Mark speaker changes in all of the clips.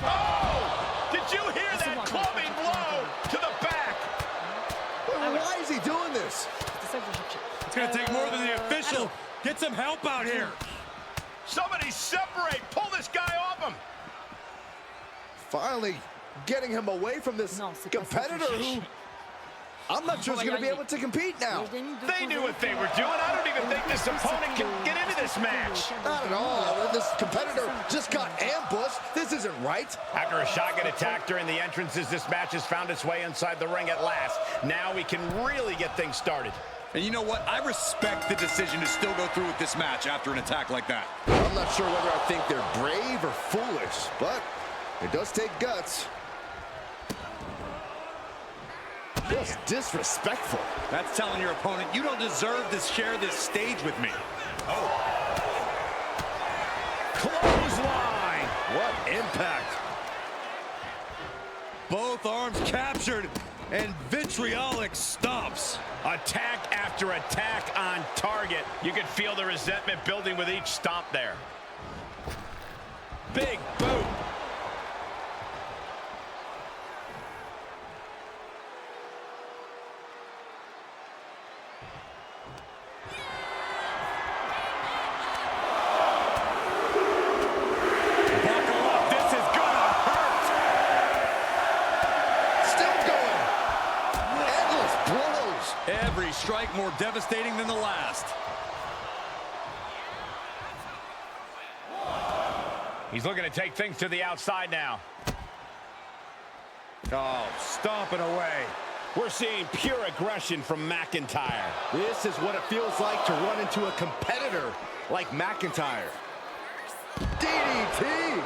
Speaker 1: Oh! Did you hear that clubbing blow to the back?
Speaker 2: Why is he doing this?
Speaker 3: It's going to take more than the official. Get some help out here.
Speaker 1: Somebody separate. Pull this guy off him.
Speaker 2: Finally getting him away from this competitor who I'm not sure he's going to be able to compete now.
Speaker 1: They knew what they were doing. I don't even think this opponent can get into this match.
Speaker 2: Not at all. This competitor just got ambushed. This isn't right.
Speaker 1: After a shotgun attack during the entrances, this match has found its way inside the ring at last. Now we can really get things started.
Speaker 3: And you know what? I respect the decision to still go through with this match after an attack like that.
Speaker 2: I'm not sure whether I think they're brave or foolish, but it does take guts. Just disrespectful.
Speaker 3: That's telling your opponent you don't deserve to share this stage with me. Oh.
Speaker 1: Clothesline.
Speaker 3: What impact. Both arms captured and vitriolic stomps.
Speaker 1: Attack after attack on target. You can feel the resentment building with each stomp there. Big boot.
Speaker 3: Every strike more devastating than the last.
Speaker 1: He's looking to take things to the outside now.
Speaker 3: Oh, stomping away.
Speaker 1: We're seeing pure aggression from McIntyre.
Speaker 2: This is what it feels like to run into a competitor like McIntyre. DDT!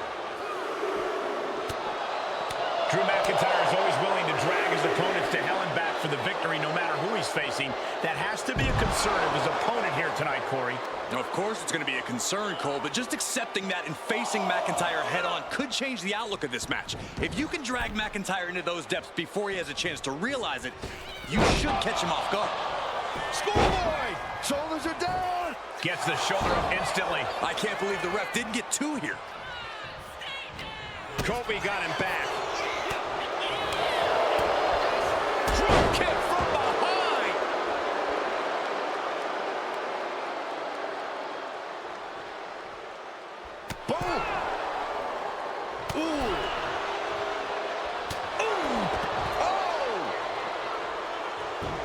Speaker 1: Drew McIntyre is always willing to drag his opponents to hell and back for the victory, no matter who he's facing. That has to be a concern of his opponent here tonight, Corey.
Speaker 3: Now, of course it's going to be a concern, Cole, but just accepting that and facing McIntyre head-on could change the outlook of this match. If you can drag McIntyre into those depths before he has a chance to realize it, you should catch him off guard.
Speaker 2: Schoolboy! Shoulders are down!
Speaker 1: Gets the shoulder up instantly.
Speaker 3: I can't believe the ref didn't get two here.
Speaker 1: Kofi got him back. Drop kick from behind. Boom. Ooh. Ooh.
Speaker 2: Oh!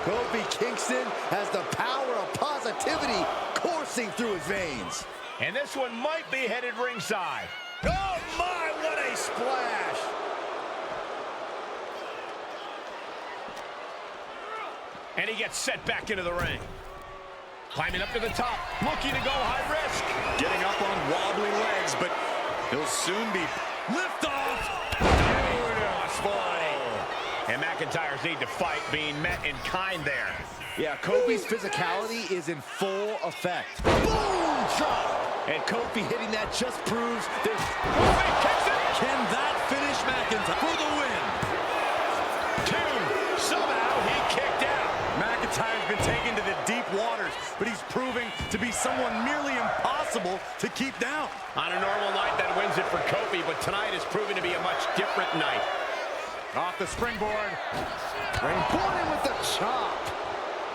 Speaker 2: Kofi Kingston has the power of positivity coursing through his veins.
Speaker 1: And this one might be headed ringside.
Speaker 2: Oh my, what a splash!
Speaker 1: And he gets set back into the ring. Climbing up to the top, looking to go high risk.
Speaker 3: Getting up on wobbly legs, but he'll soon be lift off.
Speaker 1: And McIntyre's need to fight being met in kind there.
Speaker 2: Yeah, Kofi's physicality is in full effect. Boom! Drop! And Kofi hitting that just proves there's...
Speaker 1: Kofi kicks it!
Speaker 3: Can that finish McIntyre for the win?
Speaker 1: Two. Somehow he kicked out.
Speaker 3: McIntyre's been taken to the deep waters, but he's proving to be someone nearly impossible to keep down.
Speaker 1: On a normal night, that wins it for Kofi, but tonight is proving to be a much different night.
Speaker 3: Off the springboard.
Speaker 2: Springboarding with the chop.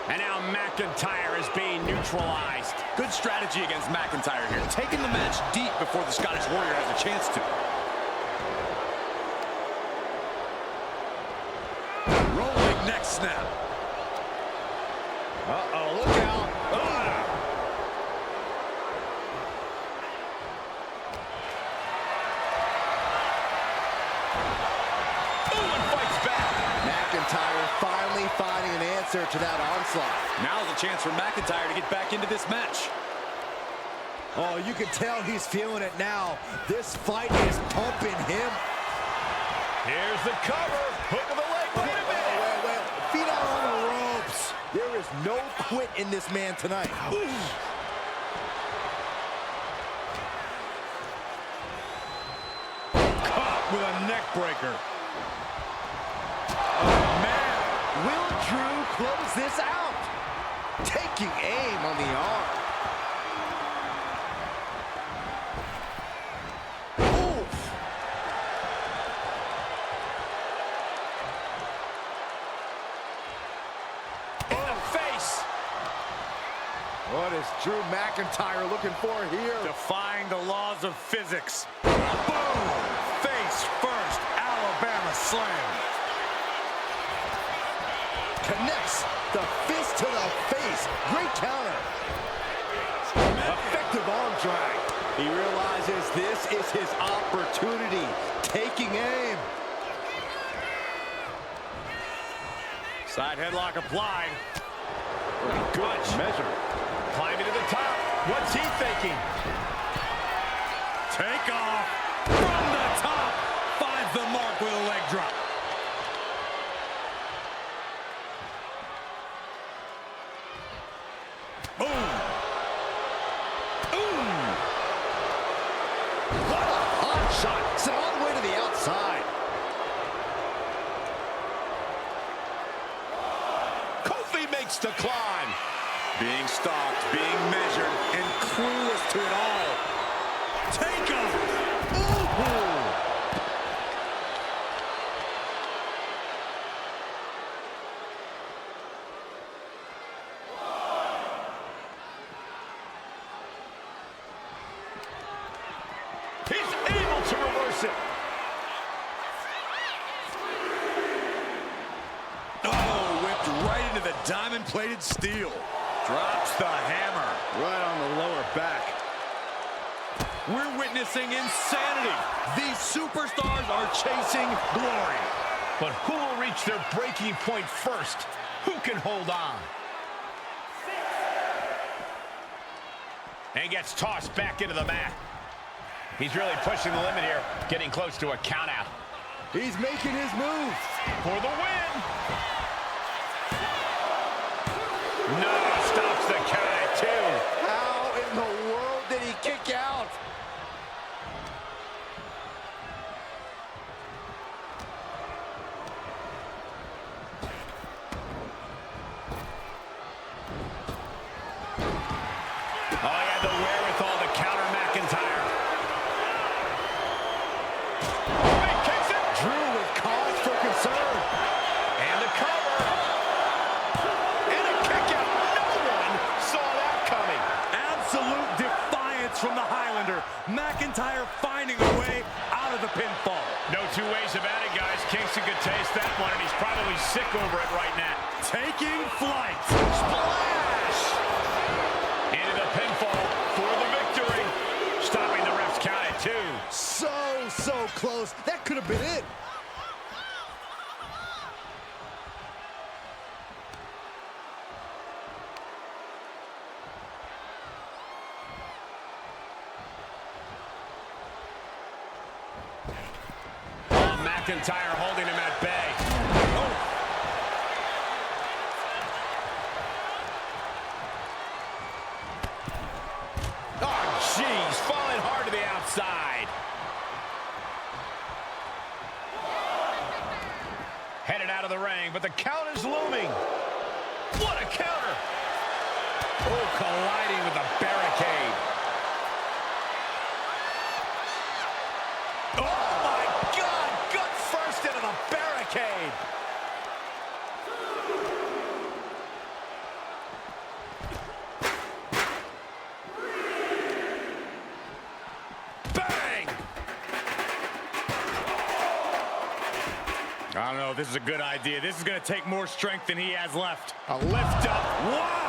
Speaker 1: And now McIntyre is being neutralized.
Speaker 3: Good strategy against McIntyre here. Taking the match deep before the Scottish Warrior has a chance to. Rolling neck snap.
Speaker 2: Uh-oh, look out. McIntyre finally finding an answer to that onslaught.
Speaker 3: Now's a chance for McIntyre to get back into this match.
Speaker 2: Oh, you can tell he's feeling it now. This fight is pumping him.
Speaker 1: Here's the cover. Hook of the leg. Wait a minute.
Speaker 2: Wait. Feet out on the ropes. There is no quit in this man tonight.
Speaker 3: Caught with a neck breaker.
Speaker 2: Will Drew close this out? Taking aim on the arm. Drew McIntyre looking for here.
Speaker 3: Defying the laws of physics. Boom! Face first, Alabama slam.
Speaker 2: Connects the fist to the face. Great counter. Effective arm drag. He realizes this is his opportunity. Taking aim.
Speaker 3: Side headlock applied.
Speaker 2: Good measure.
Speaker 1: Climbing to the top. What's he thinking?
Speaker 3: Take off from the top. Finds the mark with a leg drop. Boom. Boom.
Speaker 2: What a hot shot. Sent all the way to the outside. Kofi makes the climb.
Speaker 3: Being stalked, being measured, and clueless to it all. Take off.
Speaker 2: Ooh.
Speaker 1: He's able to reverse it.
Speaker 3: Oh, whipped right into the diamond-plated steel. Drops the hammer.
Speaker 2: Right on the lower back.
Speaker 3: We're witnessing insanity. These superstars are chasing glory.
Speaker 1: But who will reach their breaking point first? Who can hold on? And gets tossed back into the mat. He's really pushing the limit here, getting close to a count out.
Speaker 2: He's making his move.
Speaker 1: For the win. No, stops the count at 2.
Speaker 2: How in the world did he kick out?
Speaker 1: Oh, he had the wherewithal to counter McIntyre. He kicks it.
Speaker 2: Drew with cause for concern.
Speaker 1: And the cover. And a kick out. No one saw that coming.
Speaker 3: Absolute defiance from the Highlander. McIntyre finding a way out of the pinfall.
Speaker 1: No two ways about it, guys. Kingston could taste that one, and he's probably sick over it right now.
Speaker 3: Taking flight.
Speaker 1: Splash! Into the pinfall for the victory. Stopping the ref's count at 2.
Speaker 2: So close. That could have been it.
Speaker 1: McIntyre holding him at bay. Oh. Oh, jeez. Falling hard to the outside. Headed out of the ring, but the count is looming. What a counter. Oh, colliding with the barricade. Oh, my God. Gut first into the barricade. Bang!
Speaker 3: I don't know if this is a good idea. This is going to take more strength than he has left.
Speaker 1: A lift up.
Speaker 3: Wow!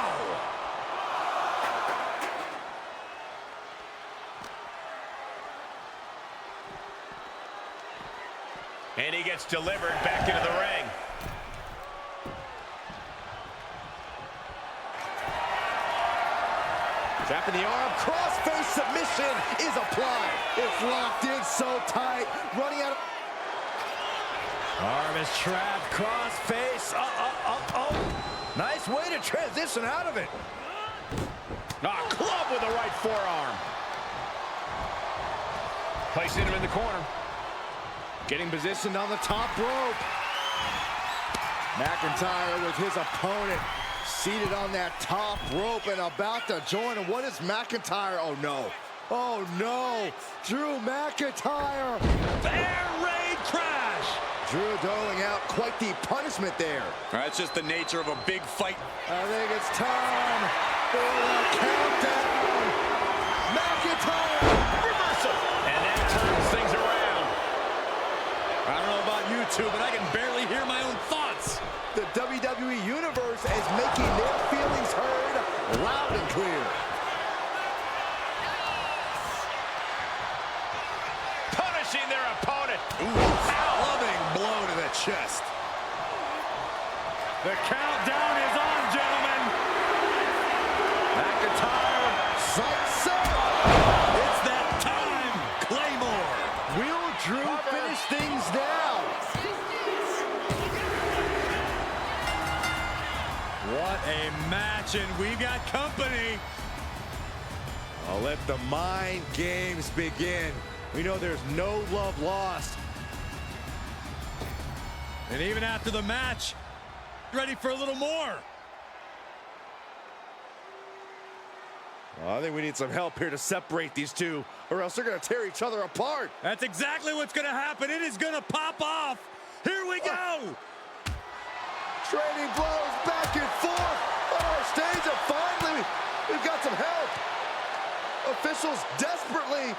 Speaker 1: And he gets delivered back into the ring.
Speaker 2: Tapping the arm, crossface submission is applied. It's locked in so tight, running out of... Arm is trapped, crossface, Nice way to transition out of it.
Speaker 1: Club with the right forearm. Placing him in the corner.
Speaker 2: Getting positioned on the top rope. McIntyre with his opponent seated on that top rope and about to join him. What is McIntyre? Oh, no. Oh, no. Drew McIntyre.
Speaker 3: Air raid crash.
Speaker 2: Drew doling out quite the punishment there.
Speaker 3: That's just the nature of a big fight.
Speaker 2: I think it's time. for the countdown. McIntyre.
Speaker 1: Reversal. And that turns things around.
Speaker 3: I don't know about you two, but I can barely hear my own thoughts.
Speaker 2: The WWE Universe is making their feelings heard loud and clear.
Speaker 1: Punishing their opponent.
Speaker 3: Ooh, loving blow to the chest.
Speaker 1: The countdown is on, gentlemen.
Speaker 2: McIntyre, sight set.
Speaker 3: It's that time, Claymore.
Speaker 2: Will Drew finish things now?
Speaker 3: What a match, and we got company.
Speaker 2: I'll let the mind games begin. We know there's no love lost.
Speaker 3: And even after the match, ready for a little more.
Speaker 2: Well, I think we need some help here to separate these two, or else they're going to tear each other apart.
Speaker 3: That's exactly what's going to happen. It is going to pop off. Here we go.
Speaker 2: Trading blows back and forth on our stage, and finally, we've got some help. Officials desperately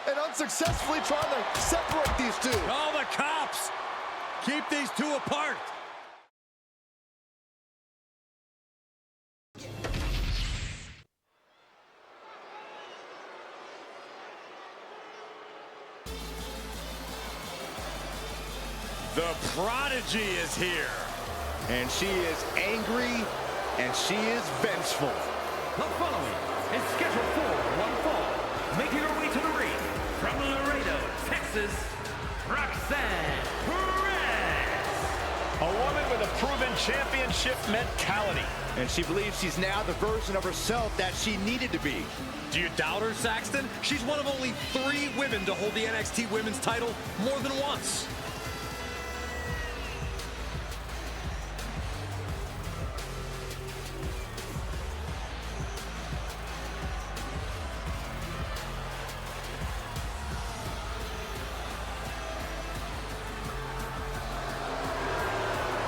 Speaker 2: and unsuccessfully trying to separate these two.
Speaker 3: All the cops. Keep these two apart. The Prodigy is here.
Speaker 2: And she is angry, and she is vengeful.
Speaker 4: The following is scheduled for one fall. Making her way to the ring from Laredo, Texas, Roxanne Perez.
Speaker 1: A woman with a proven championship mentality.
Speaker 2: And she believes she's now the version of herself that she needed to be.
Speaker 3: Do you doubt her, Saxton? She's one of only 3 women to hold the NXT Women's title more than once.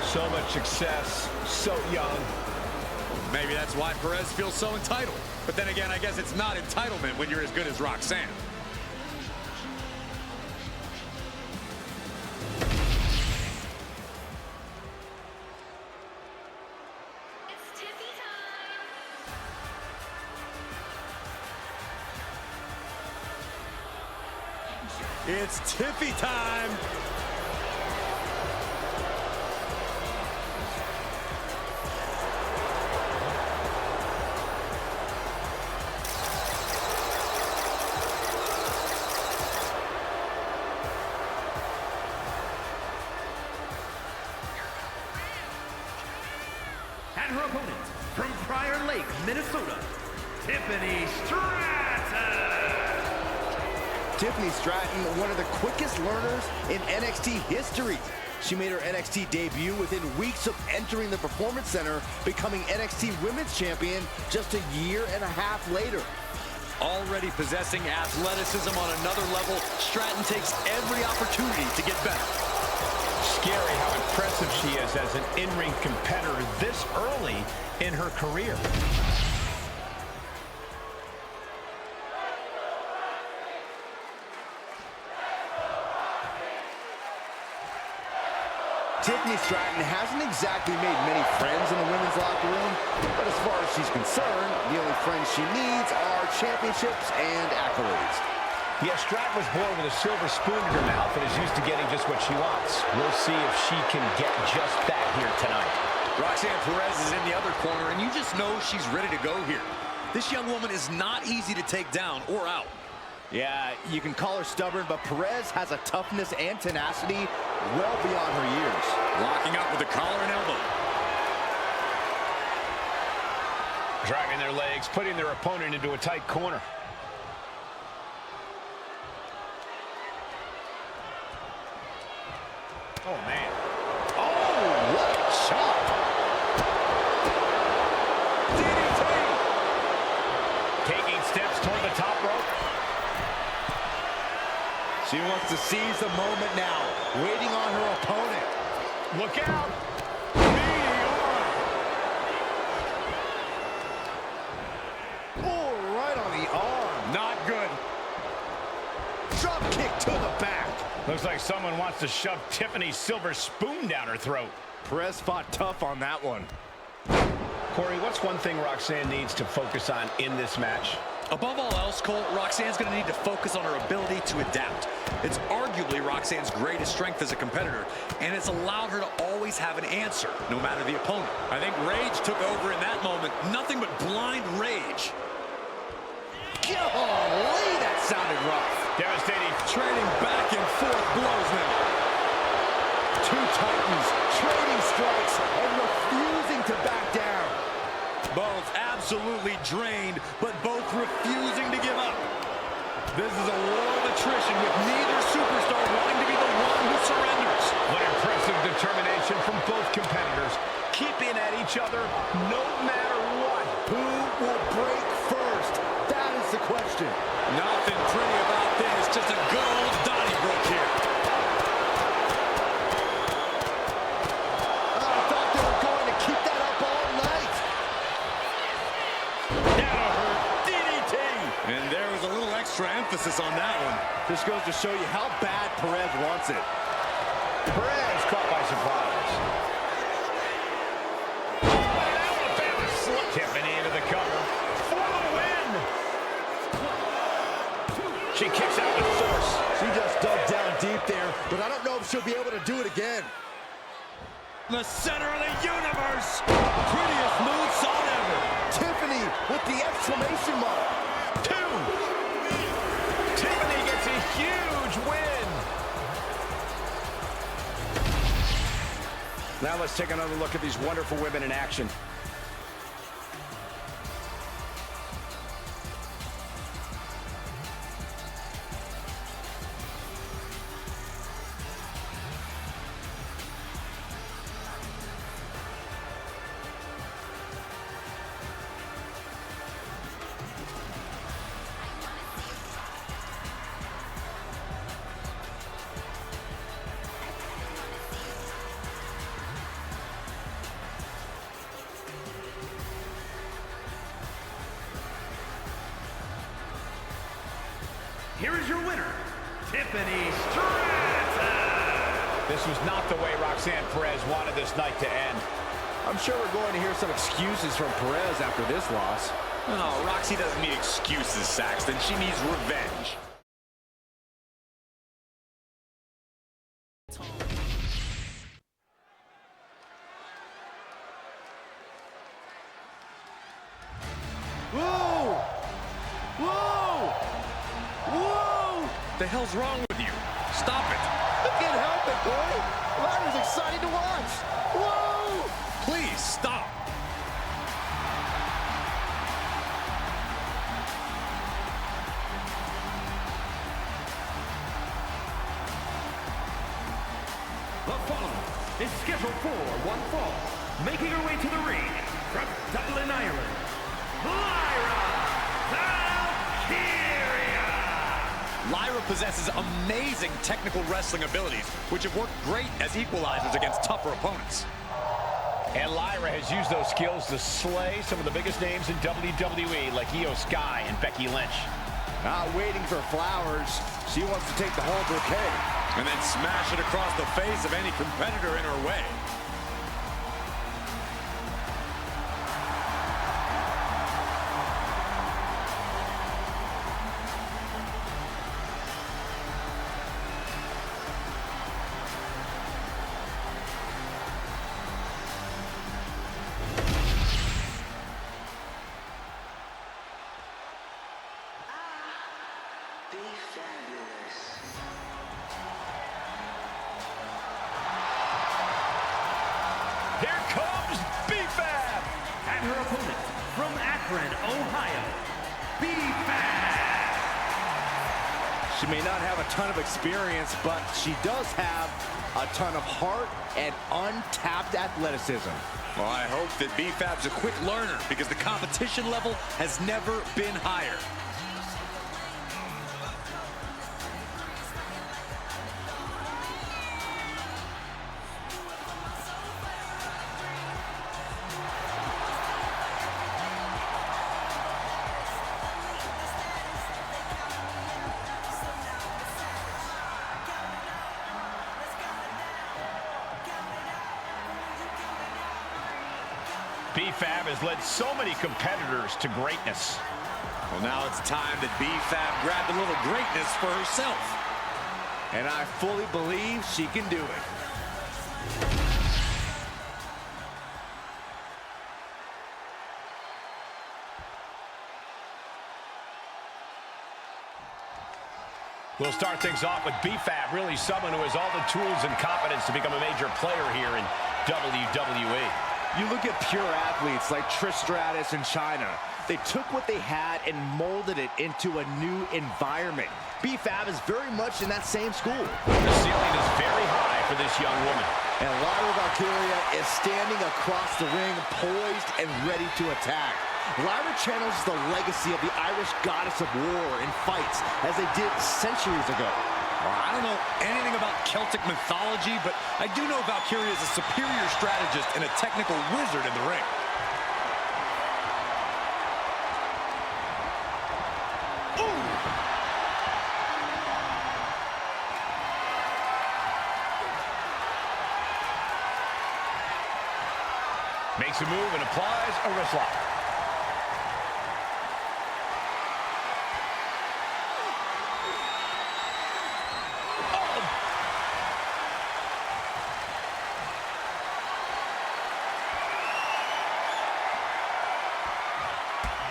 Speaker 1: So much success, so young.
Speaker 3: Maybe that's why Perez feels so entitled. But then again, I guess it's not entitlement when you're as good as Roxanne. It's Tiffy time.
Speaker 4: And her opponent from Prior Lake, Minnesota, Tiffany Stratton.
Speaker 2: Tiffany Stratton, one of the quickest learners in NXT history. She made her NXT debut within weeks of entering the Performance Center, becoming NXT Women's Champion just a year and a half later.
Speaker 3: Already possessing athleticism on another level, Stratton takes every opportunity to get better.
Speaker 1: Scary how impressive she is as an in-ring competitor this early in her career.
Speaker 2: Tiffany Stratton hasn't exactly made many friends in the women's locker room, but as far as she's concerned, the only friends she needs are championships and accolades.
Speaker 1: Yeah, Stratton was born with a silver spoon in her mouth and is used to getting just what she wants. We'll see if she can get just that here tonight.
Speaker 3: Roxanne Perez is in the other corner, and you just know she's ready to go here. This young woman is not easy to take down or out.
Speaker 2: Yeah, you can call her stubborn, but Perez has a toughness and tenacity well beyond her years.
Speaker 3: Locking up with the collar and elbow.
Speaker 1: Dragging their legs, putting their opponent into a tight corner. Oh, man.
Speaker 2: Oh, what a shot!
Speaker 1: DDT! Taking steps toward the top rope.
Speaker 2: She wants to seize the moment now, waiting on her opponent.
Speaker 1: Look out!
Speaker 2: kick to the back.
Speaker 1: Looks like someone wants to shove Tiffany's silver spoon down her throat.
Speaker 2: Perez fought tough on that one.
Speaker 1: Corey, what's one thing Roxanne needs to focus on in this match?
Speaker 3: Above all else, Cole, Roxanne's going to need to focus on her ability to adapt. It's arguably Roxanne's greatest strength as a competitor, and it's allowed her to always have an answer, no matter the opponent. I think rage took over in that moment. Nothing but blind rage.
Speaker 2: Golly, that sounded rough.
Speaker 1: Devastating.
Speaker 3: Trading back and forth blows now.
Speaker 2: Two titans trading strikes and refusing to back down.
Speaker 3: Both absolutely drained, but both refusing to give up. This is a war of attrition with neither superstar wanting to be the one who surrenders.
Speaker 1: What impressive determination from both competitors, keeping at each other no matter what.
Speaker 2: Who will break first? That is the question.
Speaker 3: Nothing pretty about this, just a good old Donnybrook here.
Speaker 2: I thought they were going to keep that up all night.
Speaker 1: That'll hurt. DDT.
Speaker 3: And there was a little extra emphasis on that one.
Speaker 2: This goes to show you how bad Perez wants it.
Speaker 1: Perez caught by surprise. Alabama slip. Tiffany into the cover for the win. She kicks out with force.
Speaker 2: She just dug down deep there, but I don't know if she'll be able to do it again.
Speaker 3: The center of the universe. Prettiest moonsault ever.
Speaker 2: Tiffany with the exclamation mark.
Speaker 1: 2. Tiffany gets a huge win. Now let's take another look at these wonderful women in action.
Speaker 4: Here is your winner, Tiffany Stratton.
Speaker 1: This was not the way Roxanne Perez wanted this night to end.
Speaker 2: I'm sure we're going to hear some excuses from Perez after this loss.
Speaker 3: No, Roxy doesn't need excuses, Saxton. She needs revenge.
Speaker 2: Whoa! Whoa! Whoa!
Speaker 3: The hell's wrong with you? Stop it.
Speaker 2: I can't help it, boy. Lyra's exciting to watch. Whoa!
Speaker 3: Please, stop.
Speaker 4: The following is scheduled for one fall. Making her way to the ring from Dublin, Ireland, Lyra Valkyria.
Speaker 3: Lyra possesses amazing technical wrestling abilities, which have worked great as equalizers against tougher opponents.
Speaker 1: And Lyra has used those skills to slay some of the biggest names in WWE, like Io Sky and Becky Lynch.
Speaker 2: Not waiting for flowers. She wants to take the whole bouquet.
Speaker 3: And then smash it across the face of any competitor in her way.
Speaker 1: Here comes B-Fab!
Speaker 4: And her opponent from Akron, Ohio, B-Fab.
Speaker 2: She may not have a ton of experience, but she does have a ton of heart and untapped athleticism.
Speaker 3: Well, I hope that B-Fab's a quick learner because the competition level has never been higher.
Speaker 1: B-Fab has led so many competitors to greatness.
Speaker 3: Well, now it's time that B-Fab grabbed a little greatness for herself.
Speaker 2: And I fully believe she can do it.
Speaker 1: We'll start things off with B-Fab, really someone who has all the tools and confidence to become a major player here in WWE.
Speaker 2: You look at pure athletes like Trish Stratus and Chyna. They took what they had and molded it into a new environment. B-Fab is very much in that same school.
Speaker 1: The ceiling is very high for this young woman.
Speaker 2: And Lyra Valkyria is standing across the ring, poised and ready to attack. Lyra channels the legacy of the Irish goddess of war in fights, as they did centuries ago.
Speaker 3: Well, I don't know anything about Celtic mythology, but I do know Valkyria is a superior strategist and a technical wizard in the ring.
Speaker 1: Makes a move and applies a wrist lock.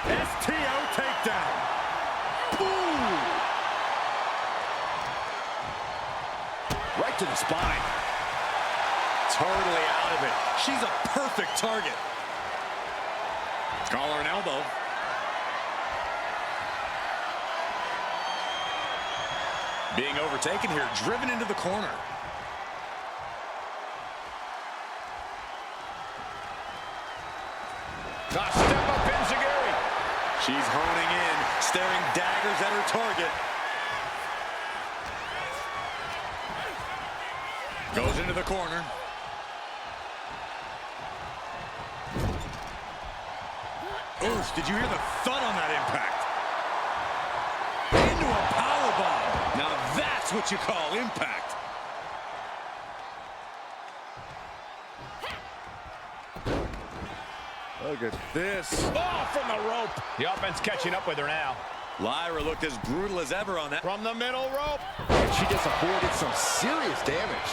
Speaker 3: STO takedown. Boom!
Speaker 2: Right to the spine.
Speaker 3: Totally out of it. She's a perfect target. Collar and elbow. Being overtaken here, driven into the corner.
Speaker 1: Step up Enziguri.
Speaker 3: She's honing in, staring daggers at her target. Goes into the corner. Oof, did you hear the thud on that impact? Into a powerbomb. Now that's what you call impact.
Speaker 2: Look at this.
Speaker 1: Oh, from the rope. The offense catching up with her now.
Speaker 3: Lyra looked as brutal as ever on that.
Speaker 1: From the middle rope.
Speaker 2: And she just avoided some serious damage.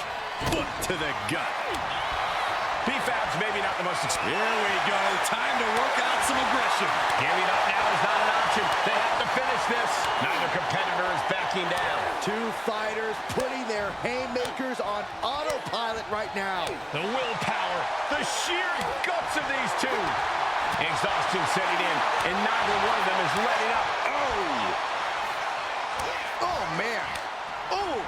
Speaker 3: Foot to the gut.
Speaker 1: B-Fab's maybe not the most experienced.
Speaker 3: Here we go. Time to work out some aggression.
Speaker 1: Giving up now is not an option. They have to finish this. Neither competitor is backing down.
Speaker 2: Two fighters putting their haymakers on autopilot right now.
Speaker 1: The willpower, the sheer guts of these two. Exhaustion setting in, and neither one of them is letting up.
Speaker 2: Oh, man. Oh.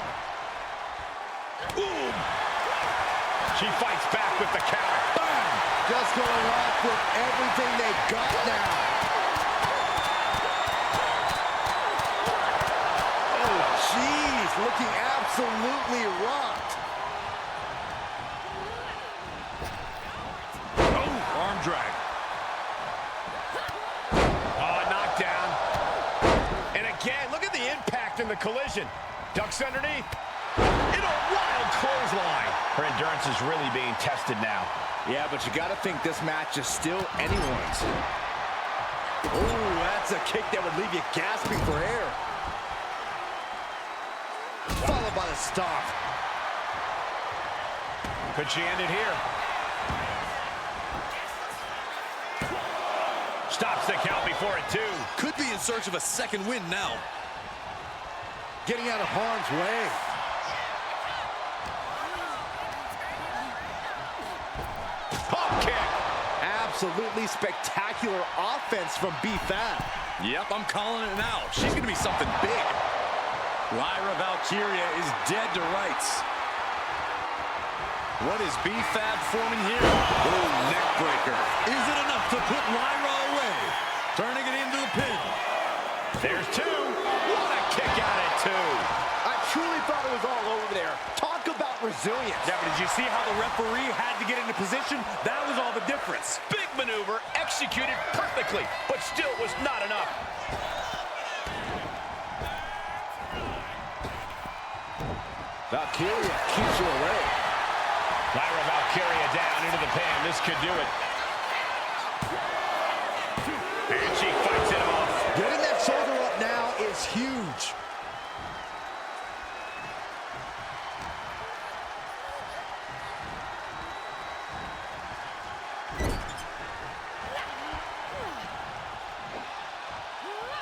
Speaker 1: Boom. She fights back with the counter. Boom.
Speaker 2: Just going off with everything they've got now. Oh, jeez. Looking absolutely rocked.
Speaker 3: Oh, arm drag.
Speaker 1: Knockdown. And again, look at the impact in the collision. Ducks underneath. In a wild clothesline. Her endurance is really being tested now.
Speaker 2: Yeah, but you got to think this match is still anyone's. Oh, that's a kick that would leave you gasping for air. Followed by the stomp.
Speaker 1: Could she end it here? Stops the count before it, too.
Speaker 3: Could be in search of a second win now.
Speaker 2: Getting out of harm's way.
Speaker 1: Pump kick.
Speaker 2: Absolutely spectacular offense from B-Fab.
Speaker 3: Yep, I'm calling it now. She's going to be something big. Lyra Valkyria is dead to rights. What is B-Fab forming here? Oh, neck breaker. Is it enough to put Lyra away? Turning it into the pin.
Speaker 1: There's two. What a kick out at two.
Speaker 2: I truly thought it was all over there. Talk about resilience.
Speaker 3: Yeah, but did you see how the referee had to get into position? That was all the difference.
Speaker 1: Big maneuver, executed perfectly, but still was not enough.
Speaker 2: Valkyria keeps her away.
Speaker 1: Lyra Valkyria down into the pan. This could do it. And she fights it off.
Speaker 2: Getting that shoulder up now is huge.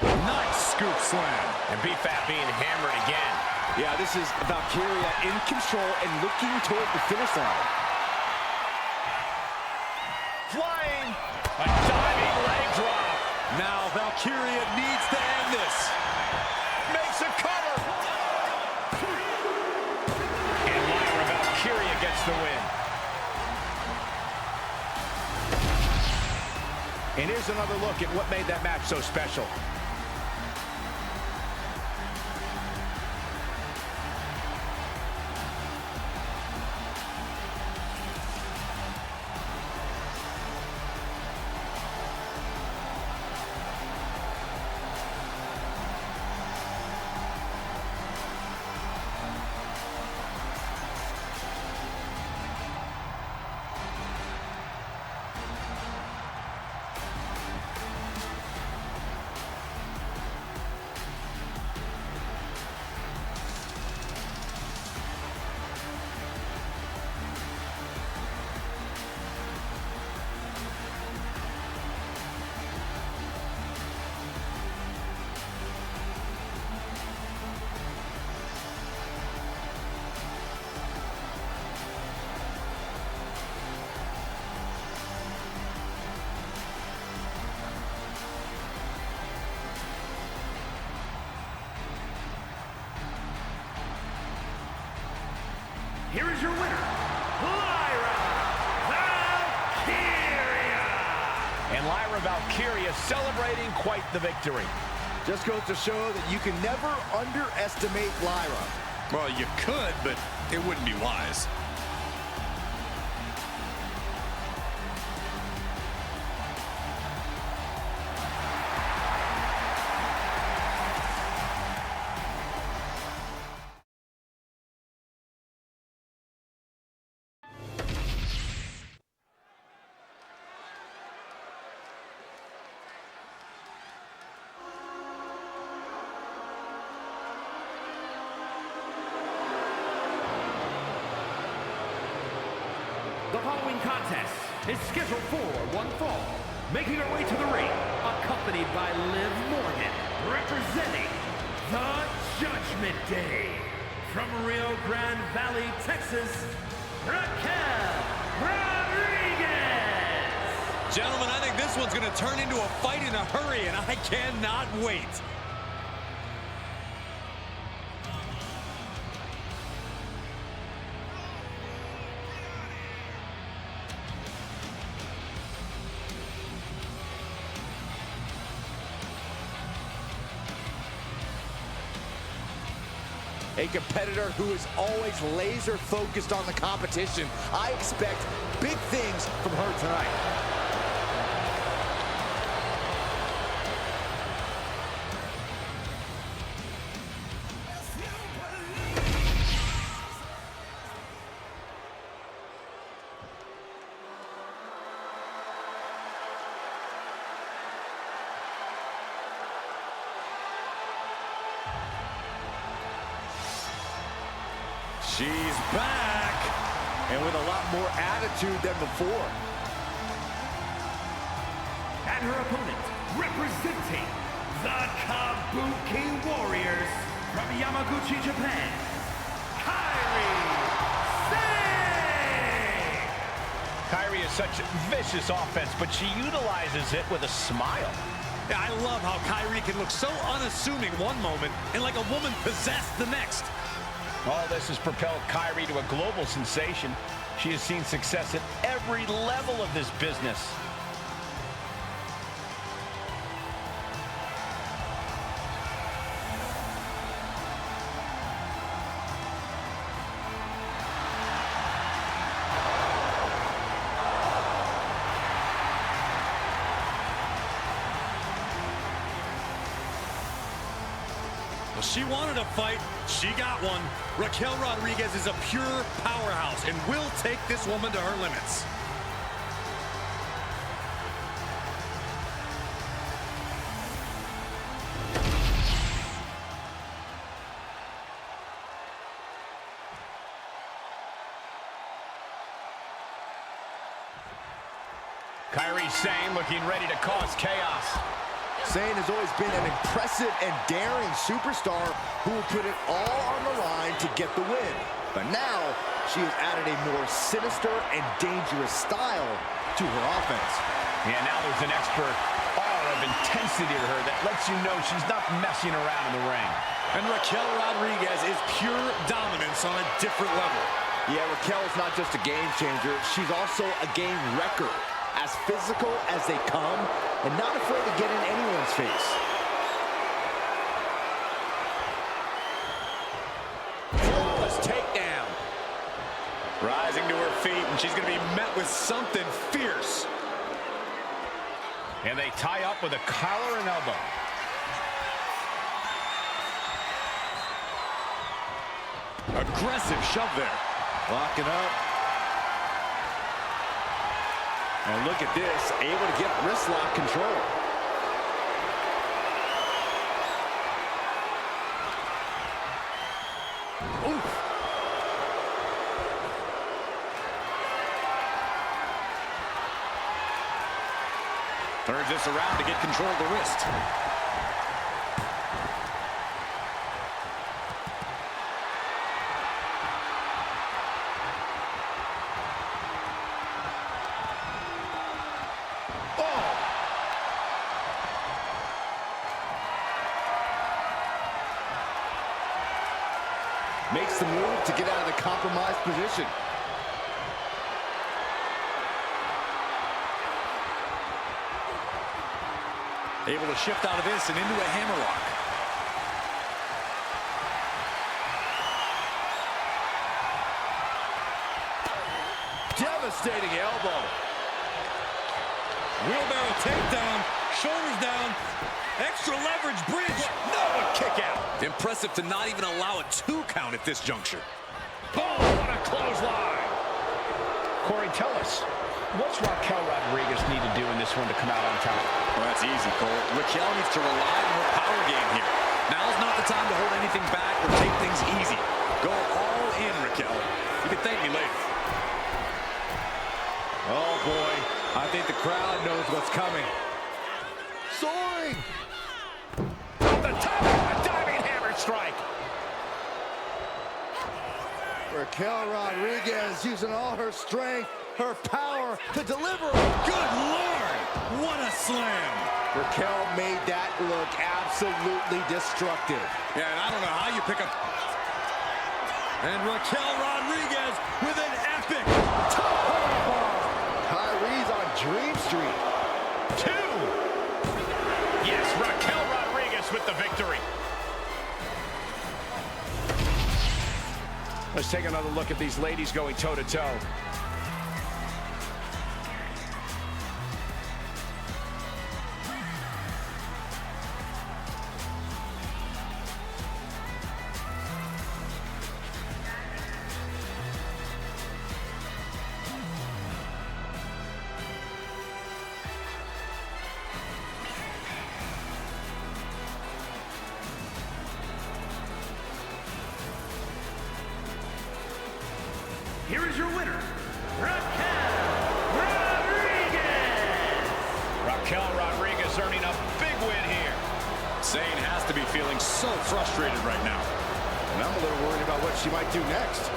Speaker 3: Nice scoop slam.
Speaker 1: And B-Fab being hammered again.
Speaker 2: Yeah, this is Valkyria in control and looking toward the finish line.
Speaker 1: Flying. A diving leg drop.
Speaker 3: Now Valkyria needs to end this.
Speaker 1: Makes a cover. And Lyra Valkyria gets the win. And here's another look at what made that match so special.
Speaker 4: Here is your winner, Lyra Valkyria.
Speaker 1: And Lyra Valkyria celebrating quite the victory.
Speaker 2: Just goes to show that you can never underestimate Lyra.
Speaker 3: Well, you could, but it wouldn't be wise.
Speaker 4: The following contest is scheduled for one fall. Making her way to the ring, accompanied by Liv Morgan, representing the Judgment Day. From Rio Grande Valley, Texas, Raquel Rodriguez.
Speaker 3: Gentlemen, I think this one's going to turn into a fight in a hurry, and I cannot wait.
Speaker 2: A competitor who is always laser focused on the competition. I expect big things from her tonight.
Speaker 3: She's back.
Speaker 2: And with a lot more attitude than before.
Speaker 4: And her opponent, representing the Kabuki Warriors from Yamaguchi, Japan, Kairi Sane!
Speaker 1: Kairi is such vicious offense, but she utilizes it with a smile.
Speaker 3: Yeah, I love how Kairi can look so unassuming one moment and like a woman possessed the next.
Speaker 1: All this has propelled Kairi to a global sensation. She has seen success at every level of this business.
Speaker 3: She wanted a fight. She got one. Raquel Rodriguez is a pure powerhouse and will take this woman to her limits.
Speaker 1: Kairi Sane looking ready to cause chaos.
Speaker 2: Sane has always been an impressive and daring superstar who will put it all on the line to get the win. But now, she has added a more sinister and dangerous style to her offense.
Speaker 1: Yeah, now there's an extra aura of intensity to her that lets you know she's not messing around in the ring.
Speaker 3: And Raquel Rodriguez is pure dominance on a different level.
Speaker 2: Yeah, Raquel is not just a game changer, she's also a game wrecker. As physical as they come, and not afraid to get in anyone's face.
Speaker 1: Flawless takedown.
Speaker 3: Rising to her feet, and she's going to be met with something fierce.
Speaker 1: And they tie up with a collar and elbow.
Speaker 3: Aggressive shove there.
Speaker 2: Locking up. And look at this, able to get wrist lock control. Oof.
Speaker 3: Turns this around to get control of the wrist.
Speaker 2: Makes the move to get out of the compromised position.
Speaker 3: Able to shift out of this and into a hammerlock.
Speaker 2: Devastating elbow.
Speaker 3: Wheelbarrow takedown, shoulders down, extra leverage bridge. No, a kick out. Impressive to not even allow a 2 count at this juncture.
Speaker 1: Oh, what a clothesline. Corey, tell us, what's Raquel Rodriguez need to do in this one to come out on top?
Speaker 3: Well, that's easy, Cole. Raquel needs to rely on her power game here. Now's not the time to hold anything back or take things easy. Go all in, Raquel. You can thank me later.
Speaker 2: Oh boy, I think the crowd knows what's coming. Soaring!
Speaker 1: Off the top, a diving hammer strike.
Speaker 2: Raquel Rodriguez using all her strength, her power to deliver.
Speaker 3: Good Lord! What a slam!
Speaker 2: Raquel made that look absolutely destructive.
Speaker 3: Yeah, and I don't know how you pick up. And Raquel Rodriguez with an epic top bomb.
Speaker 2: Kairi's on Dream Street.
Speaker 1: 2. Yes, Raquel Rodriguez with the victory. Let's take another look at these ladies going toe-to-toe.
Speaker 4: Here is your winner, Raquel Rodriguez.
Speaker 1: Raquel Rodriguez earning a big win here.
Speaker 3: Sane has to be feeling so frustrated right now.
Speaker 2: And I'm a little worried about what she might do next.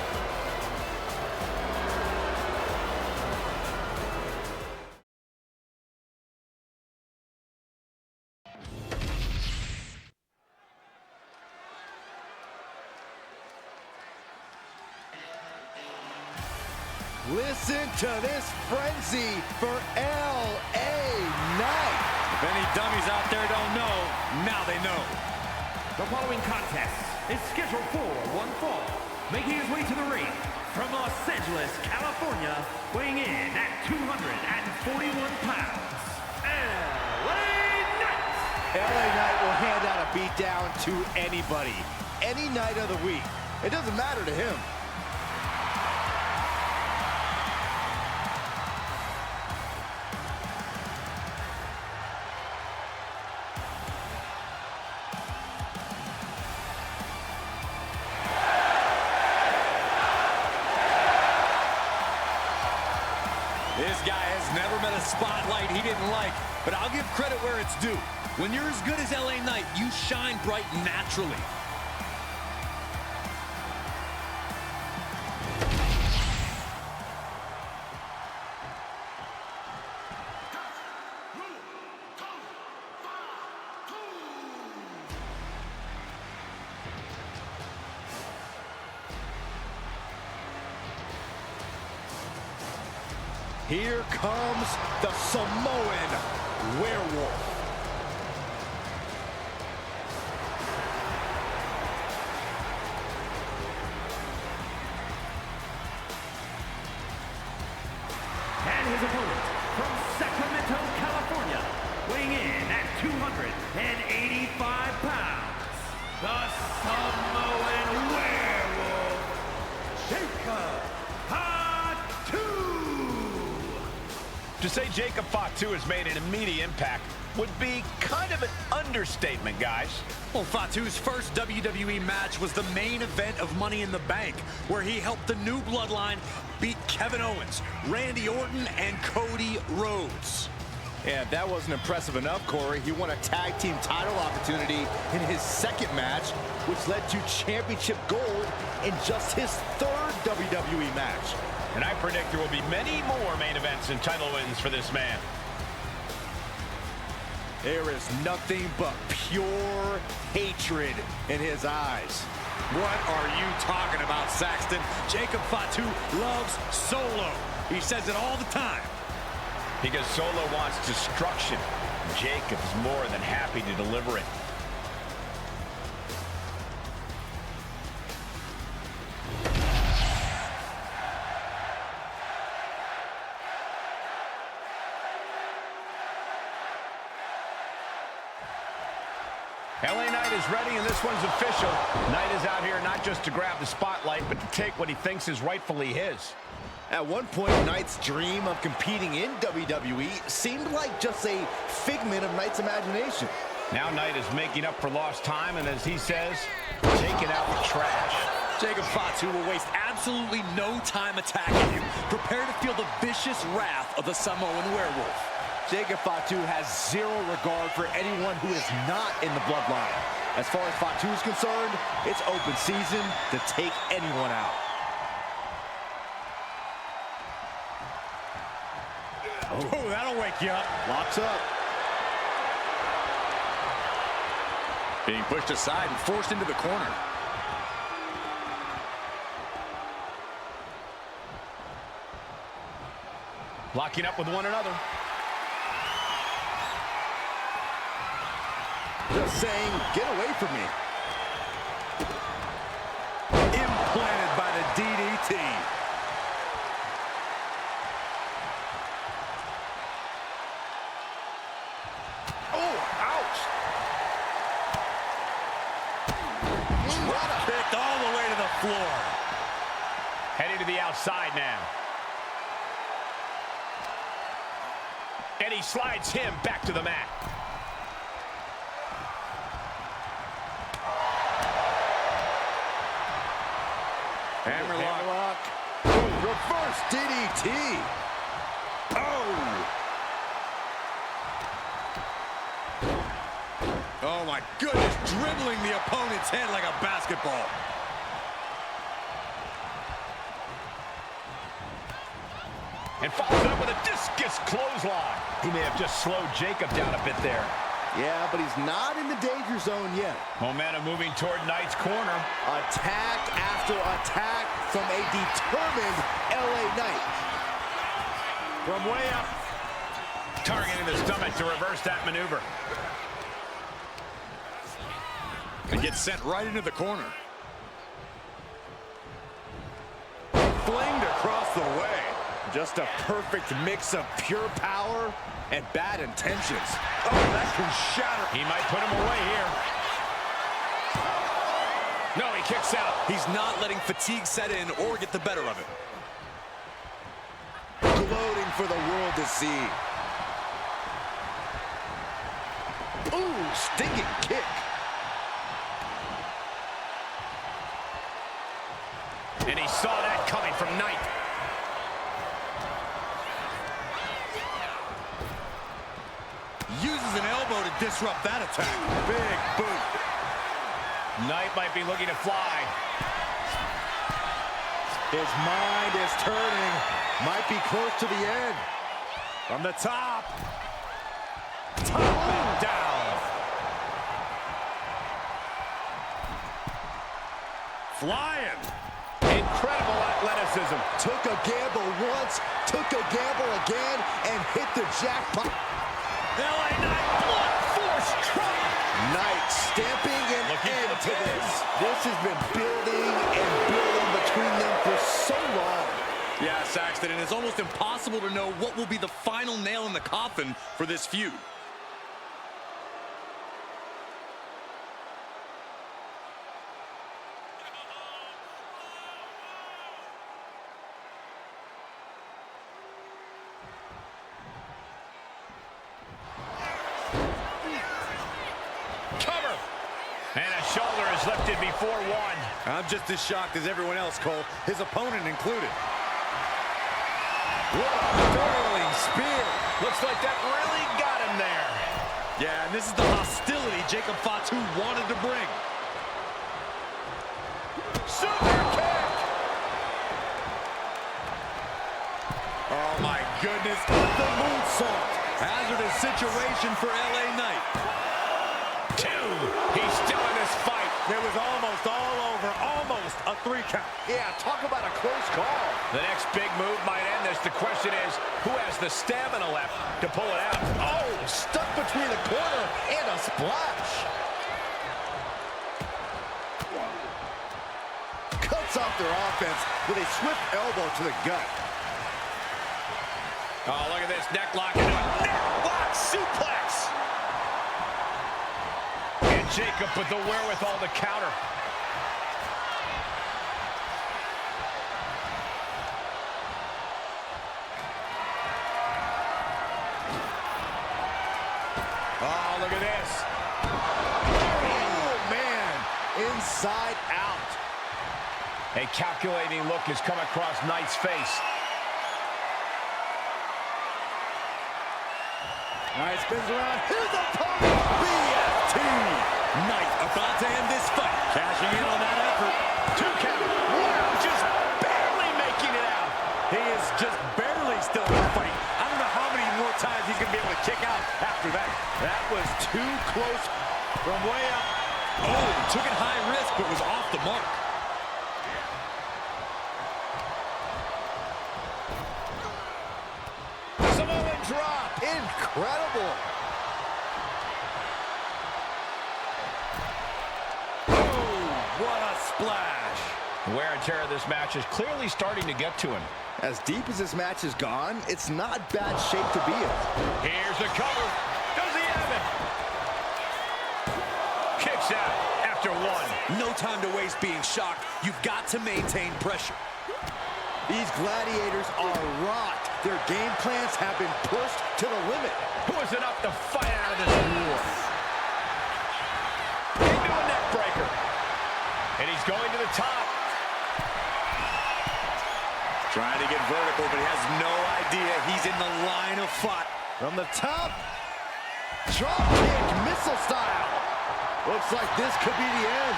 Speaker 2: Listen to this frenzy for L.A. Knight.
Speaker 3: If any dummies out there don't know, now they know.
Speaker 4: The following contest is scheduled for one fall. Making his way to the ring from Los Angeles, California, weighing in at 241 pounds, L.A. Knight.
Speaker 2: L.A. Knight will hand out a beatdown to anybody, any night of the week. It doesn't matter to him.
Speaker 3: This This guy has never met a spotlight he didn't like, but I'll give credit where it's due. When you're as good as LA Knight, you shine bright naturally.
Speaker 2: Here comes the Samoan Werewolf.
Speaker 4: And his opponent from Sacramento, California, weighing in at 285 pounds, the Samoan Werewolf, Jacob Fatu.
Speaker 1: To say Jacob Fatu has made an immediate impact would be kind of an understatement, guys.
Speaker 3: Well, Fatu's first WWE match was the main event of Money in the Bank, where he helped the new bloodline beat Kevin Owens, Randy Orton, and Cody Rhodes.
Speaker 2: Yeah, if that wasn't impressive enough, Corey, he won a tag team title opportunity in his second match, which led to championship gold in just his third WWE match.
Speaker 1: And I predict there will be many more main events and title wins for this man.
Speaker 2: There is nothing but pure hatred in his eyes.
Speaker 3: What are you talking about, Saxton? Jacob Fatu loves Solo. He says it all the time.
Speaker 1: Because Solo wants destruction. Jacob's more than happy to deliver it. LA Knight is ready, and this one's official. Knight is out here not just to grab the spotlight, but to take what he thinks is rightfully his.
Speaker 2: At one point, Knight's dream of competing in WWE seemed like just a figment of Knight's imagination.
Speaker 1: Now Knight is making up for lost time, and as he says, taking out the trash.
Speaker 3: Jacob Fatu will waste absolutely no time attacking him. Prepare to feel the vicious wrath of the Samoan Werewolf.
Speaker 2: Jacob Fatu has zero regard for anyone who is not in the bloodline. As far as Fatu is concerned, it's open season to take anyone out.
Speaker 3: Oh, that'll wake you up.
Speaker 2: Locks up.
Speaker 3: Being pushed aside and forced into the corner.
Speaker 1: Locking up with one another.
Speaker 2: Just saying, get away from me.
Speaker 3: Implanted by the DDT.
Speaker 2: Oh, ouch.
Speaker 3: Kicked all the way to the floor.
Speaker 1: Heading to the outside now. And he slides him back to the mat.
Speaker 2: Hammerlock. Reverse DDT. Oh.
Speaker 3: Oh my goodness, dribbling the opponent's head like a basketball.
Speaker 1: And follows it up with a discus clothesline. He may have just slowed Jacob down a bit there.
Speaker 2: Yeah, but he's not in the danger zone yet.
Speaker 1: Momentum moving toward Knight's corner.
Speaker 2: Attack after attack from a determined LA Knight.
Speaker 1: From way up. Targeting the stomach to reverse that maneuver.
Speaker 3: And gets sent right into the corner.
Speaker 2: Flinged across the way. Just a perfect mix of pure power and bad intentions. Oh, that can shatter.
Speaker 1: He might put him away here. No, he kicks out.
Speaker 3: He's not letting fatigue set in or get the better of it.
Speaker 2: Gloating for the world to see. Ooh, stinging kick.
Speaker 1: And he saw that coming from Knight.
Speaker 3: disrupt that attack. Big boot.
Speaker 1: Knight might be looking to fly.
Speaker 2: His mind is turning. Might be close to the end.
Speaker 1: From the top. Top and down.
Speaker 3: Flying.
Speaker 1: Incredible athleticism.
Speaker 2: Took a gamble once, took a gamble again, and hit the jackpot.
Speaker 3: LA Knight, blunt force trauma.
Speaker 2: Knight stamping an end to this. This has been building and building between them for so long.
Speaker 3: Yeah, Saxton, and it's almost impossible to know what will be the final nail in the coffin for this feud.
Speaker 1: Cover. And a shoulder is lifted before one.
Speaker 3: I'm just as shocked as everyone else, Cole, his opponent included.
Speaker 2: What a sterling spear.
Speaker 1: Looks like that really got him there.
Speaker 3: Yeah, and this is the hostility Jacob Fatu wanted to bring.
Speaker 1: Super kick.
Speaker 3: Oh, my goodness. The moonsault. Hazardous situation for LA Knight.
Speaker 1: Two. He's still in this fight.
Speaker 3: It was almost all over, almost a 3 count.
Speaker 2: Yeah, talk about a close call.
Speaker 1: The next big move might end this. The question is, who has the stamina left to pull it out?
Speaker 2: Oh, stuck between the corner and a splash. Cuts off their offense with a swift elbow to the gut.
Speaker 1: Oh, look at this neck lock into a neck lock suplex. And Jacob with the wherewithal to counter. Oh, look at this.
Speaker 2: Oh, man. Inside out.
Speaker 1: A calculating look has come across Knight's face.
Speaker 2: Knight spins around. Here's the opponent. BFT.
Speaker 3: Knight about to end this fight. Cashing in on that effort.
Speaker 1: 2 count. Wow, just barely making it out.
Speaker 3: He is just barely still in the fight. I don't know how many more times he's going to be able to kick out after that.
Speaker 2: That was too close from way up.
Speaker 3: Oh, took it high risk, but was off the mark.
Speaker 2: Samoan drop. Incredible.
Speaker 3: What a splash.
Speaker 1: Wear and tear of this match is clearly starting to get to him.
Speaker 2: As deep as this match has gone, it's not bad shape to be in.
Speaker 1: Here's the cover. Does he have it? Kicks out after 1.
Speaker 3: No time to waste being shocked. You've got to maintain pressure.
Speaker 2: These gladiators are rocked. Their game plans have been pushed to the limit.
Speaker 1: Who is enough to fight out of this war? Into a neck breaker. And he's going to the top.
Speaker 3: Trying to get vertical, but he has no idea he's in the line of fire.
Speaker 2: From the top. Drop kick, missile style. Looks like this could be the end.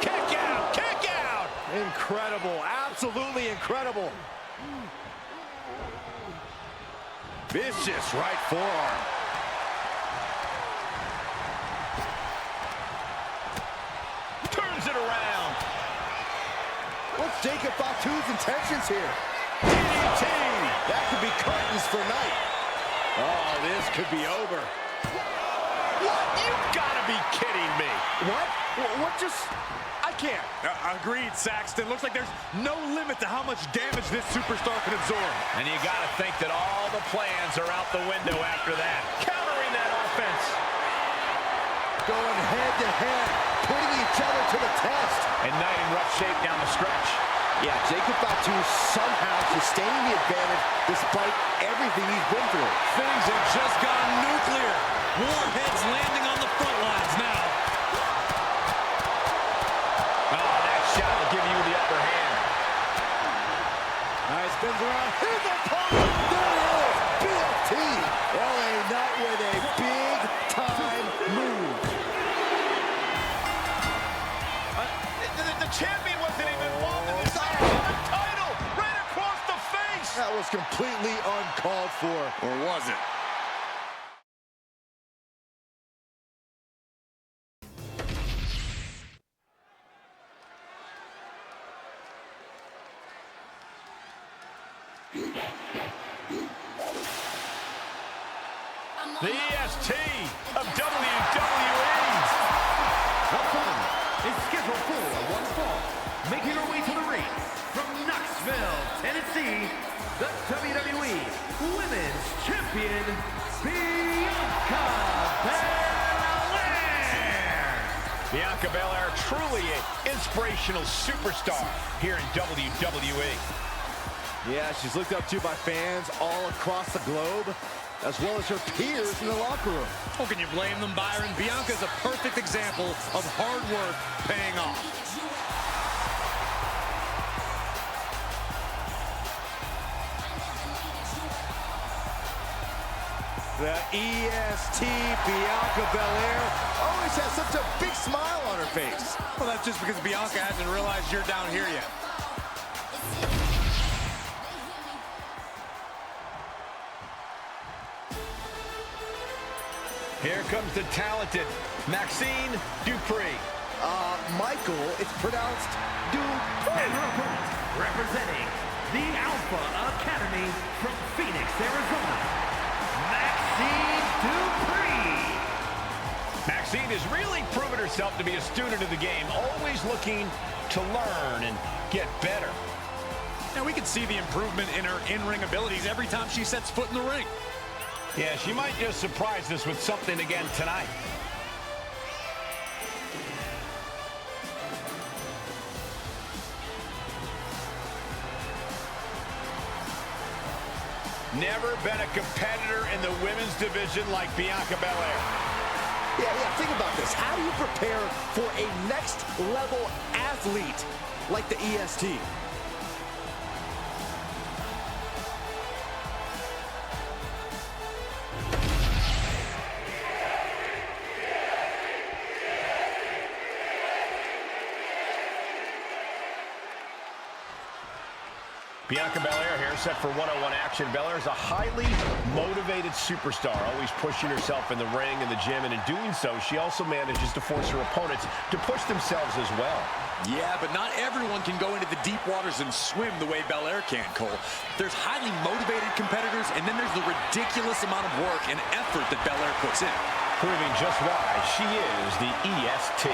Speaker 1: Kick out, kick out.
Speaker 2: Incredible, absolutely incredible. Vicious right forearm.
Speaker 1: Turns it around.
Speaker 2: What's Jacob Fatu's intentions here? DDT! That could be curtains for Knight. Oh, this could be over.
Speaker 1: What? You've got to be kidding me.
Speaker 2: What? What just... I can't.
Speaker 3: Agreed, Saxton. Looks like there's no limit to how much damage this superstar can absorb.
Speaker 1: And you got to think that all the plans are out the window after that. Countering that offense.
Speaker 2: Going head to head, putting each other to the test.
Speaker 1: And Knight in rough shape down the stretch.
Speaker 2: Yeah, Jacob Fatu somehow sustaining the advantage despite everything he's been through.
Speaker 3: Things have just gone nuclear. Warheads landing on the front lines now.
Speaker 1: Oh, that shot will give you the upper hand.
Speaker 2: Nice spins around. Here's the opponent. There it is. BFT. was completely uncalled for.
Speaker 3: Or was it?
Speaker 1: The EST of WWE.
Speaker 4: The fun is scheduled for one fall. Making her way to the ring from Knoxville, Tennessee, the WWE Women's Champion, Bianca Belair.
Speaker 1: Bianca Belair, truly an inspirational superstar here in WWE.
Speaker 2: Yeah, she's looked up to by fans all across the globe, as well as her peers in the locker room.
Speaker 3: Oh, can you blame them, Byron? Bianca's a perfect example of hard work paying off.
Speaker 2: The EST, Bianca Belair, always has such a big smile on her face.
Speaker 3: Well, that's just because Bianca hasn't realized you're down here yet.
Speaker 1: Here comes the talented Maxxine Dupri.
Speaker 2: Michael, it's pronounced Dupri.
Speaker 4: And her opponent, representing the Alpha Academy from Phoenix, Arizona, Maxxine Dupri.
Speaker 1: Maxxine has really proven herself to be a student of the game, always looking to learn and get better.
Speaker 3: Now, we can see the improvement in her in-ring abilities every time she sets foot in the ring.
Speaker 1: Yeah, she might just surprise us with something again tonight. Never been a competitor in the women's division like Bianca Belair.
Speaker 2: Yeah, think about this. How do you prepare for a next-level athlete like the EST?
Speaker 1: Bianca Belair here, set for one-on-one action. Belair is a highly motivated superstar, always pushing herself in the ring and the gym, and in doing so, she also manages to force her opponents to push themselves as well.
Speaker 3: Yeah, but not everyone can go into the deep waters and swim the way Belair can, Cole. There's highly motivated competitors, and then there's the ridiculous amount of work and effort that Belair puts in.
Speaker 1: Proving just why she is the EST.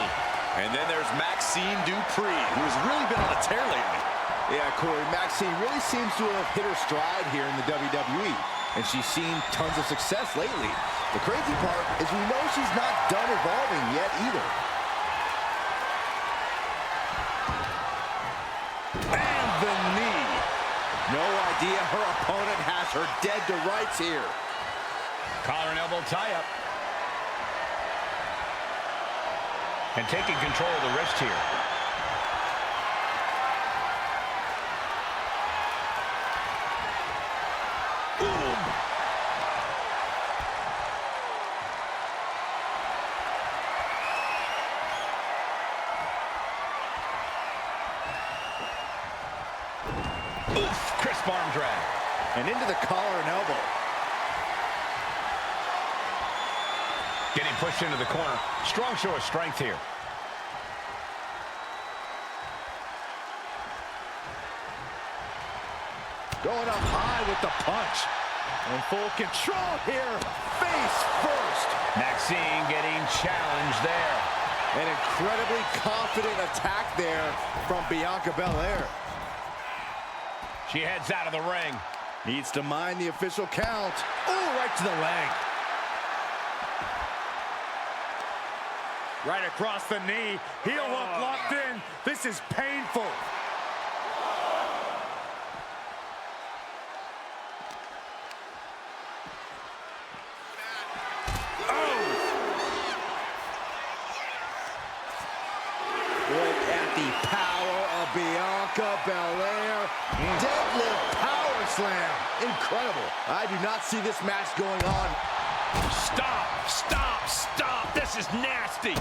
Speaker 3: And then there's Maxxine Dupri, who has really been on a tear lately.
Speaker 2: Yeah, Corey, Maxxine really seems to have hit her stride here in the WWE, and she's seen tons of success lately. The crazy part is we know she's not done evolving yet either. And the knee. No idea her opponent has her dead to rights here.
Speaker 1: Collar and elbow tie-up. And taking control of the wrist here. Oof, crisp arm drag.
Speaker 2: And into the collar and elbow.
Speaker 1: Getting pushed into the corner. Strong show of strength here.
Speaker 2: Going up high with the punch. In full control here. Face first.
Speaker 1: Maxxine getting challenged there.
Speaker 2: An incredibly confident attack there from Bianca Belair.
Speaker 1: She heads out of the ring.
Speaker 2: Needs to mind the official count. Oh, right to the leg.
Speaker 3: Right across the knee. Heel hook locked in. This is painful.
Speaker 2: Look at the power of Bianca Belair. Deadlift power slam. Incredible. I do not see this match going on.
Speaker 1: Stop, stop, stop. This is nasty.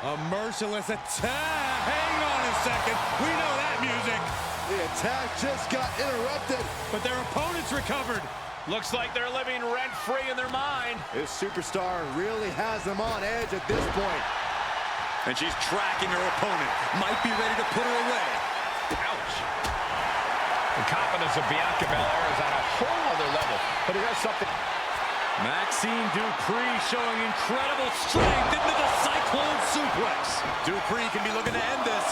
Speaker 3: A merciless attack. Hang on a second. We know that music.
Speaker 2: The attack just got interrupted.
Speaker 3: But their opponents recovered.
Speaker 1: Looks like they're living rent-free in their mind.
Speaker 2: This superstar really has them on edge at this point.
Speaker 3: And she's tracking her opponent. Might be ready to put her away.
Speaker 1: Ouch. The confidence of Bianca Belair is on a whole other level. But it has something.
Speaker 3: Maxxine Dupri showing incredible strength into the Cyclone Suplex. Dupri can be looking to end this.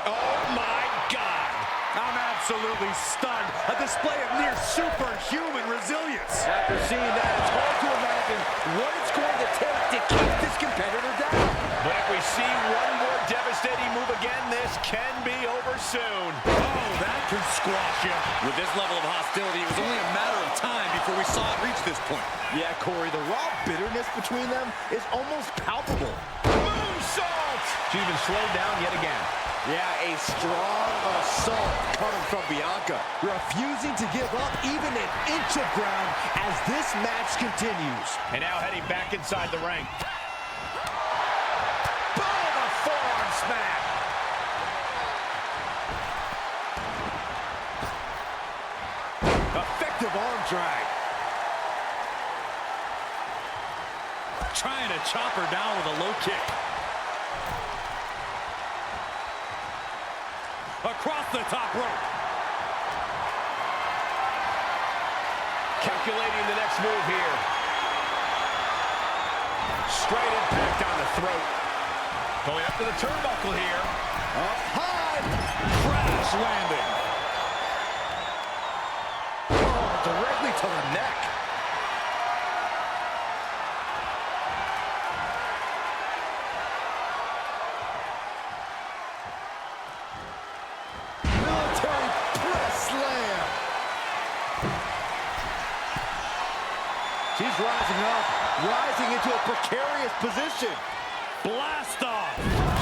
Speaker 1: Oh, my God.
Speaker 3: I'm absolutely stunned. A display of near superhuman resilience.
Speaker 2: After seeing that, it's hard to imagine what it's going to take to keep this competitor down.
Speaker 1: But if we see one more devastating move again, this can be over soon.
Speaker 3: Oh, that can squash you. With this level of hostility, it was only a matter of time before we saw it reach this point.
Speaker 2: Yeah, Corey, the raw bitterness between them is almost palpable.
Speaker 1: Moonsault! She's been slowed down yet again.
Speaker 2: Yeah, a strong assault coming from Bianca, refusing to give up even an inch of ground as this match continues.
Speaker 1: And now heading back inside the ring. Boom! A forearm smack.
Speaker 2: Effective arm drag.
Speaker 3: Trying to chop her down with a low kick. Across the top rope.
Speaker 1: Calculating the next move here. Straight impact on the throat. Going up to the turnbuckle here.
Speaker 2: Up high.
Speaker 3: Crash landing.
Speaker 2: Oh, directly to the neck. Military press slam. She's rising up, rising into a precarious position.
Speaker 3: Blast off.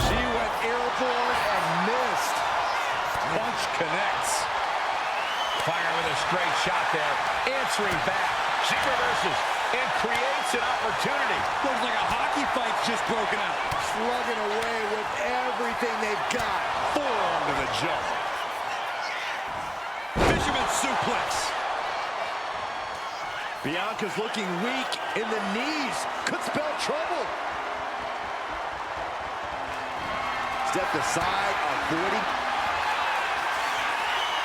Speaker 2: She went airborne and missed.
Speaker 3: Punch connects.
Speaker 1: Fire with a straight shot there. Answering back. She reverses and creates an opportunity.
Speaker 3: Looks like a hockey fight's just broken out.
Speaker 2: Slugging away with everything they've got.
Speaker 3: Forearm to the jump. Fisherman suplex.
Speaker 2: Bianca's looking weak in the knees. Could spell trouble. Stepped aside, avoiding.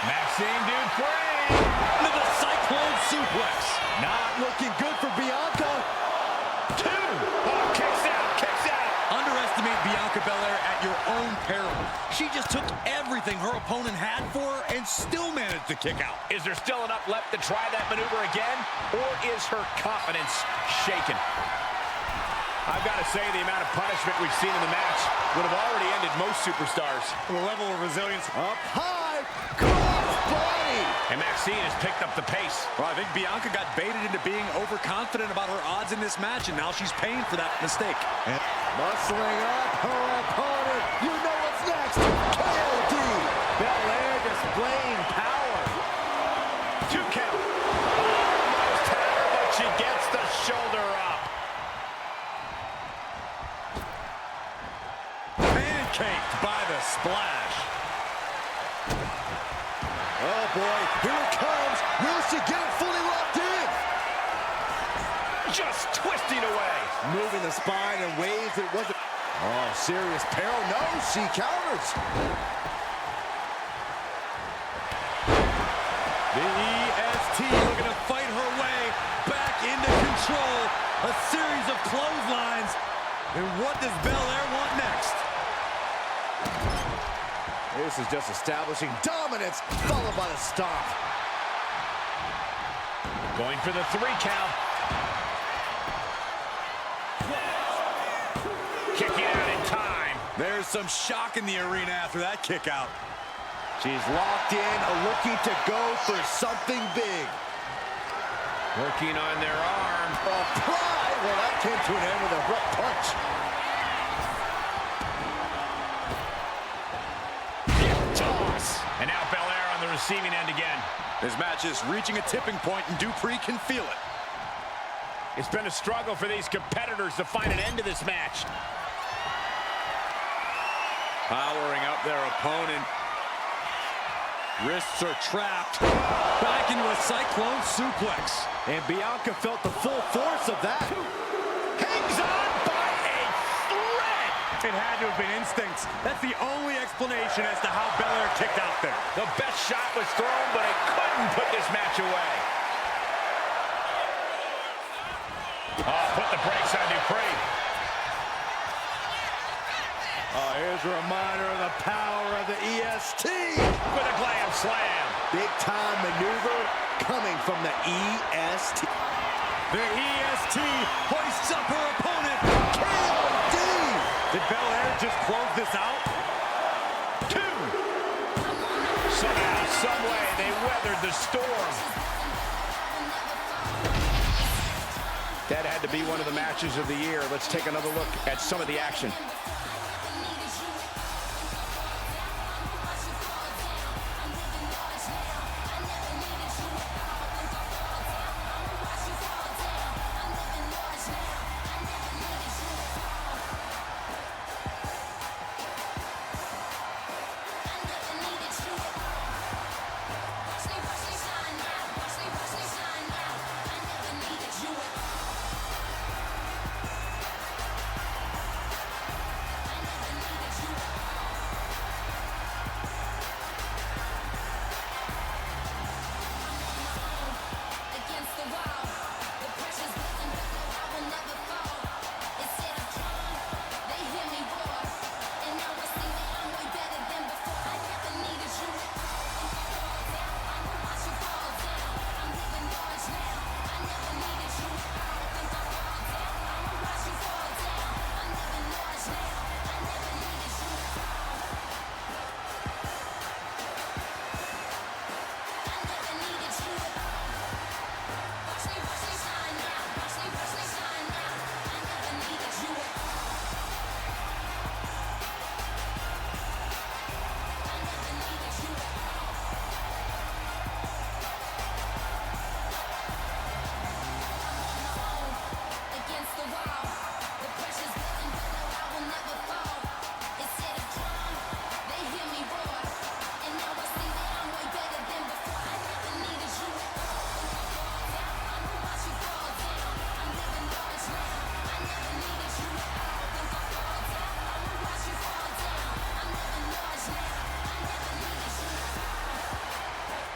Speaker 1: Maxxine Dupri.
Speaker 3: Into the Cyclone suplex.
Speaker 2: Not looking good for Bianca.
Speaker 1: Two. Oh, kicks out, kicks out.
Speaker 3: Underestimate Bianca Belair at your own peril. She just took everything her opponent had for her and still managed to kick out.
Speaker 1: Is there still enough left to try that maneuver again? Or is her confidence shaken? I've got to say, the amount of punishment we've seen in the match would have already ended most superstars.
Speaker 3: The level of resilience.
Speaker 2: Up high. Cross body.
Speaker 1: And Maxxine has picked up the pace.
Speaker 3: Well, I think Bianca got baited into being overconfident about her odds in this match, and now she's paying for that mistake.
Speaker 2: And muscling up her opponent. You know what's next. KOD. Belair displaying power.
Speaker 1: 2 count. Almost had her, but she gets the shoulder up.
Speaker 3: Pancaked by the splash.
Speaker 2: Oh boy, here it comes. Will she get it fully locked in?
Speaker 1: Just twisting away.
Speaker 2: Moving the spine in ways that wasn't. Oh, serious peril. No, she counters.
Speaker 3: The EST looking to fight her way back into control. A series of clotheslines. And what does Belair want next?
Speaker 2: This is just establishing dominance, followed by the stomp.
Speaker 1: Going for the 3 count. Kicking out in time.
Speaker 3: There's some shock in the arena after that kick out.
Speaker 2: She's locked in, looking to go for something big.
Speaker 1: Working on their arm.
Speaker 2: Applied. Well, that came to an end with a abrupt punch.
Speaker 1: Toss. And now Belair on the receiving end again.
Speaker 3: This match is reaching a tipping point, and Dupri can feel it.
Speaker 1: It's been a struggle for these competitors to find an end to this match.
Speaker 3: Powering up their opponent. Wrists are trapped. Back into a cyclone suplex.
Speaker 2: And Bianca felt the full force of that.
Speaker 1: Hangs on by a thread.
Speaker 3: It had to have been instincts. That's the only explanation as to how Belair kicked out there.
Speaker 1: The best shot was thrown, but it couldn't put this match away. Oh, put the brakes on Dupri.
Speaker 2: Oh, here's a reminder of the power of the EST.
Speaker 1: With a glam slam.
Speaker 2: Big time maneuver coming from the EST.
Speaker 3: The EST hoists up her opponent.
Speaker 2: KOD.
Speaker 3: Did Belair just close this out?
Speaker 1: 2. Somehow, some way, they weathered the storm. That had to be one of the matches of the year. Let's take another look at some of the action.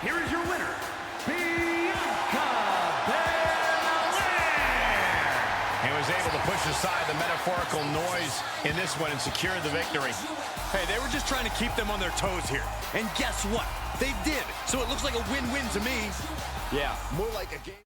Speaker 4: Here is your winner, Bianca Belair.
Speaker 1: And was able to push aside the metaphorical noise in this one and secure the victory.
Speaker 3: Hey, they were just trying to keep them on their toes here. And guess what? They did. So it looks like a win-win to me.
Speaker 2: Yeah, more like a game.